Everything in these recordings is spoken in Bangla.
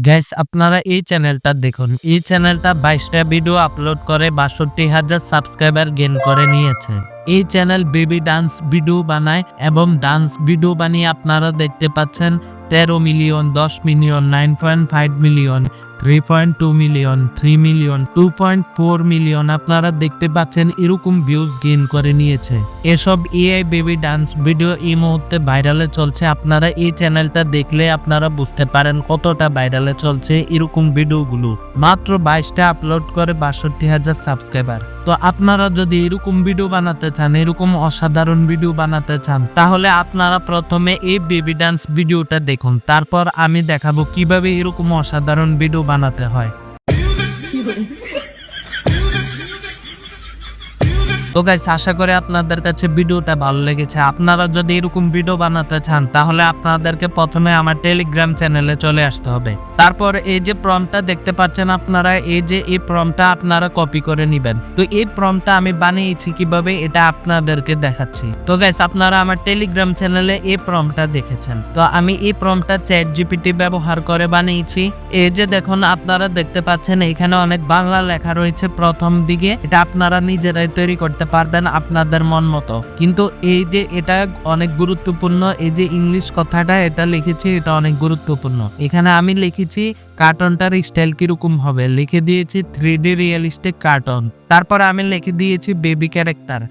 গাইস আপনারা এই চ্যানেলটা দেখুন। এই চ্যানেলটা 22টা ভিডিও আপলোড করে 62,000 সাবস্ক্রাইবার গেইন করে নিয়েছে। এই চ্যানেল বেবি ডান্স ভিডিও বানায় এবং ডান্স ভিডিও বানিয়ে আপনারা দেখতে পাচ্ছেন 13 million, 10 million, 9.5 million, 3.2 million, 3 million, 2.4 million আপনারা দেখতে পাচ্ছেন এরকম ভিউজ গেইন করে নিয়েছে। এসব এআই বেবি ডান্স ভিডিও এই মুহূর্তে ভাইরালে চলছে। আপনারা এই চ্যানেলটা দেখলে আপনারা বুঝতে পারেন কতটা ভাইরালে চলছে এরকম ভিডিওগুলো। মাত্র 22টা আপলোড করে 62,000 সাবস্ক্রাইবার। তো আপনারা যদি এরকম ভিডিও বানাতে চান, এরকম অসাধারণ ভিডিও বানাতে চান, তাহলে আপনারা প্রথমে এই বেবি ডান্স ভিডিওটা দেখুন। তারপর আমি দেখাবো কিভাবে এরকম অসাধারণ ভিডিও বানাতে হয়। তো গাইস আশা করি আপনাদের কাছে ভিডিওটা ভালো লেগেছে। আপনারা যদি এরকম ভিডিও বানাতে চান তাহলে আপনাদেরকে প্রথমে আমার টেলিগ্রাম চ্যানেলে চলে আসতে হবে। তারপর এই যে প্রম্পটটা দেখতে পাচ্ছেন আপনারা, এই প্রম্পটটা আপনারা কপি করে নেবেন। তো এই প্রম্পটটা আমি বানিয়েছি কিভাবে এটা আপনাদেরকে দেখাচ্ছি। তো গাইস আপনারা আমার টেলিগ্রাম চ্যানেলে এই প্রম্পটটা দেখেছেন। তো আমি এই প্রম্পটটা চ্যাট জিপিটি ব্যবহার করে বানিয়েছি। এই যে দেখুন আপনারা দেখতে পাচ্ছেন এখানে অনেক বাংলা লেখা রয়েছে প্রথম দিকে। এটা আপনারা নিজেরাই তৈরি করতে পারবেন আপনাদের মন মতো। কিন্তু এই যে এটা অনেক গুরুত্বপূর্ণ, এই যে ইংলিশ কথাটা এটা লিখেছি এটা অনেক গুরুত্বপূর্ণ। এখানে আমি লিখেছি কার্টুনটার স্টাইল কিরকম হবে, লিখে দিয়েছি 3D রিয়েলিস্টিক কার্টুন। তারপর আমি লিখে দিয়েছি বেবি ক্যারেক্টার।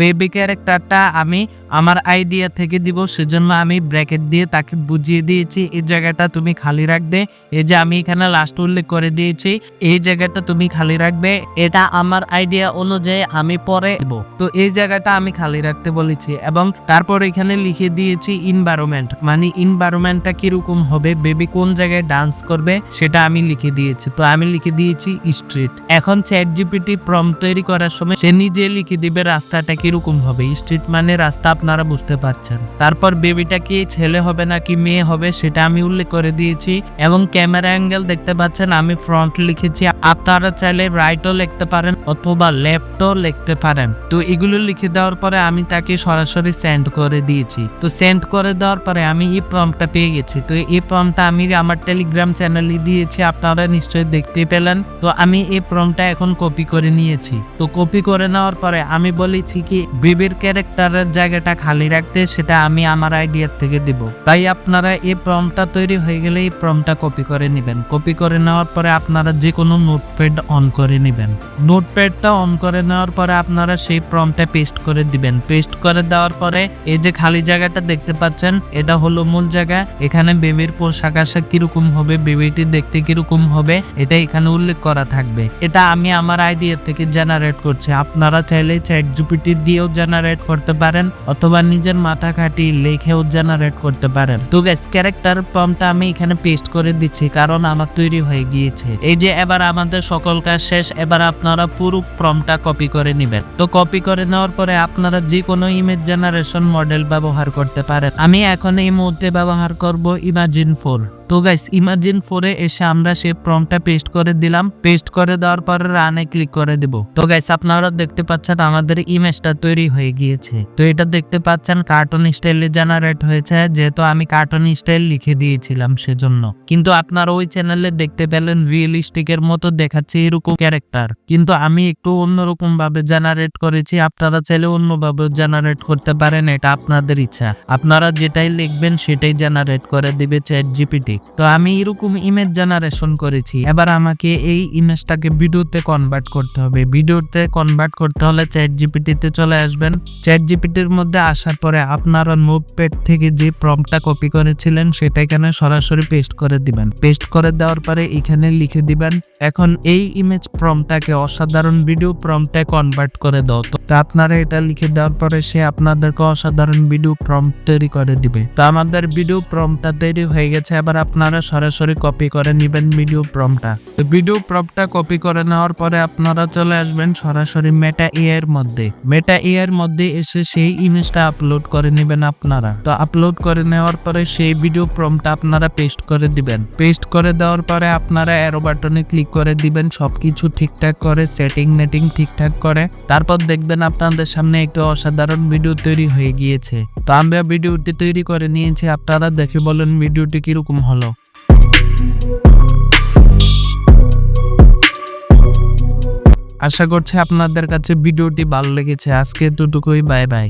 বেবি ক্যারেক্টারটা আমি আমার আইডিয়া থেকে দিব, সেজন্য আমি ব্র্যাকেট দিয়ে তাকে বুঝিয়ে দিয়েছি এই জায়গাটা তুমি খালি রাখবে। এই যে আমি এখানে লাস্ট উল্লেখ করে দিয়েছি এই জায়গাটা তুমি খালি রাখবে, এটা আমার আইডিয়া অনুযায়ী আমি পরে দেব। তো এই জায়গাটা আমি খালি রাখতে বলেছি এবং তারপর এখানে লিখে দিয়েছি ইনভায়রনমেন্ট, মানে ইনভায়রনমেন্টটা কিরকম হবে, বেবি কোন জায়গায় ডান্স করবে সেটা আমি লিখে দিয়েছি। তো আমি লিখে দিয়েছি স্ট্রিট। এখন চ্যাট জিপিটি প্রম্পট তৈরি করার সময় সে নিজে লিখে দিবে রাস্তাটা কিরকম হবে। স্ট্রিট মানে রাস্তা, আপনারা বুঝতে পারছেন। তারপর বেবিটা কি ছেলে হবে নাকি মেয়ে হবে সেটা আমি উল্লেখ করে দিয়েছি এবং ক্যামেরা অ্যাঙ্গেল দেখতে পাচ্ছেন আমি ফ্রন্ট লিখেছি। আপনারা চাইলে রাইটও লিখতে পারেন অথবা লেফটও লিখতে পারেন। তো এগুলো লিখে দেওয়ার পরে আমি তাকে সরাসরি সেন্ড করে দিয়েছি। তো সেন্ড করে দেওয়ার পরে আমি এই প্রম্পটটা পেয়ে গেছি। তো এই প্রম্পটটা আমি আমার টেলিগ্রাম চ্যানেলে দিয়েছি, আপনারা নিশ্চয়ই দেখতে পেলেন। তো আমি এই প্রম্পটটা এখন কপি করে নিয়েছি। তো কপি করে নেওয়ার পরে আমি বলেছি কি বেবির ক্যারেক্টারের জায়গাটা খালি রাখতে, সেটা আমি আমার আইডিয়া থেকে দিব। তাই আপনারা এই প্রম্পটটা তৈরি হয়ে গেলে এই প্রম্পটটা কপি করে নেবেন। কপি করে নেওয়ার পরে আপনারা যে কোনো নোটপ্যাড অন করে নেবেন। নোটপ্যাডটা অন করে নেওয়ার পরে আপনারা সেই প্রম্পটটা পেস্ট করে দিবেন। পেস্ট করে দেওয়ার পরে এই যে খালি জায়গাটা দেখতে পাচ্ছেন এটা হলো মূল জায়গা। এখানে বেবির পোশাক আশাক কিরকম হবে, বেবিটি দেখতে কিরকম হবে এটা এখানে উল্লেখ করা থাকবে। এটা আমি আমার আইডিয়া থেকে জেনারেট করছি। আপনারা চাইলে চ্যাট জিপিটি দিয়েও জেনারেট করতে পারেন অথবা নিজের মাথা খাটিয়ে লিখেও জেনারেট করতে পারেন। তো গাইস ক্যারেক্টার প্রম্পটটা আমি এখানে পেস্ট করে দিচ্ছি কারণ আমার তৈরি হয়ে গিয়েছে। এই যে এবার আমাদের সকল কাজ শেষ। এবার আপনারা পুরো প্রম্পটটা কপি করে নেবেন। তো কপি করে নেওয়ার পরে আপনারা যে কোনো ইমেজ জেনারেশন মডেল ব্যবহার করতে পারেন। আমি এখন এই মুহূর্তে ব্যবহার করব ইমাজিন 4। তো গাইস ইমাজিন 4-এ এসে আমরা সেই প্রম্পটটা পেস্ট করে দিলাম। পেস্ট করে দেওয়ার পরে রানে ক্লিক করে দেব। তো গাইস আপনারা দেখতে পাচ্ছেন আমাদের ইমেজটা তৈরি হয়ে গিয়েছে। তো এটা দেখতে পাচ্ছেন কার্টুন স্টাইলে জেনারেট হয়েছে, যেহেতু আমি কার্টুন স্টাইল লিখে দিয়েছিলাম সেজন্য। কিন্তু আপনারা ওই চ্যানেলে দেখতে পেলেন রিয়েলিস্টিকের মতো দেখাচ্ছে এরকম ক্যারেক্টার, কিন্তু আমি একটু অন্যরকম ভাবে জেনারেট করেছি। আপনারা চাইলে অন্যভাবে জেনারেট করতে পারেন, এটা আপনাদের ইচ্ছা। আপনারা যেটাই লিখবেন সেটাই জেনারেট করে দিবে চ্যাট জিপিটি। তো আমি এরকম ইমেজ জেনারেশন করেছি। এবার আমাকে এই ইমেজটাকে ভিডিওতে কনভার্ট করতে হবে। ভিডিওতে কনভার্ট করতে হলে চ্যাট জিপিটিতে চলে আসবেন। চ্যাট জিপিটির মধ্যে আসার পরে আপনারা নোটপ্যাড থেকে যে প্রম্পটটা কপি করেছিলেন সেটা এখানে সরাসরি পেস্ট করে দিবেন। পেস্ট করে দেওয়ার পরে এখানে লিখে দিবেন এখন এই ইমেজ প্রম্পটটাকে অসাধারণ ভিডিও প্রম্পটে কনভার্ট করে দাও। তো আপনারা এটা লিখে দেওয়ার পরে সে আপনাদেরকে অসাধারণ ভিডিও প্রম্পট তৈরি করে দিবে। তো আমাদের ভিডিও প্রম্পটটা তৈরি হয়ে গেছে। এবার আপনারা সরাসরি কপি করে নেবেন ভিডিও প্রম্পটটা। তো ভিডিও প্রম্পটটা কপি করে নেওয়ার পরে আপনারা চলে আসবেন সরাসরি মেটা এআই এর মধ্যে। মেটা এআই এর মধ্যে এসে সেই ইমেজটা আপলোড করে নেবেন আপনারা। তো আপলোড করে নেওয়ার পরে সেই ভিডিও প্রম্পটটা আপনারা পেস্ট করে দিবেন। পেস্ট করে দেওয়ার পরে আপনারা অ্যারো বাটনে ক্লিক করে দিবেন, সবকিছু ঠিকঠাক করে সেটিং নেটিং ঠিকঠাক করে। তারপর দেখবেন আপনাদের সামনে একটা অসাধারণ ভিডিও তৈরি হয়ে গিয়েছে। তো আমরা ভিডিওটি তৈরি করে নিয়েছি, আপনারা দেখে বলেন ভিডিওটি কিরকম হলো। আশা করছি আপনাদের কাছে ভিডিওটি ভালো লেগেছে। আজকে এতটুকুই, বাই বাই।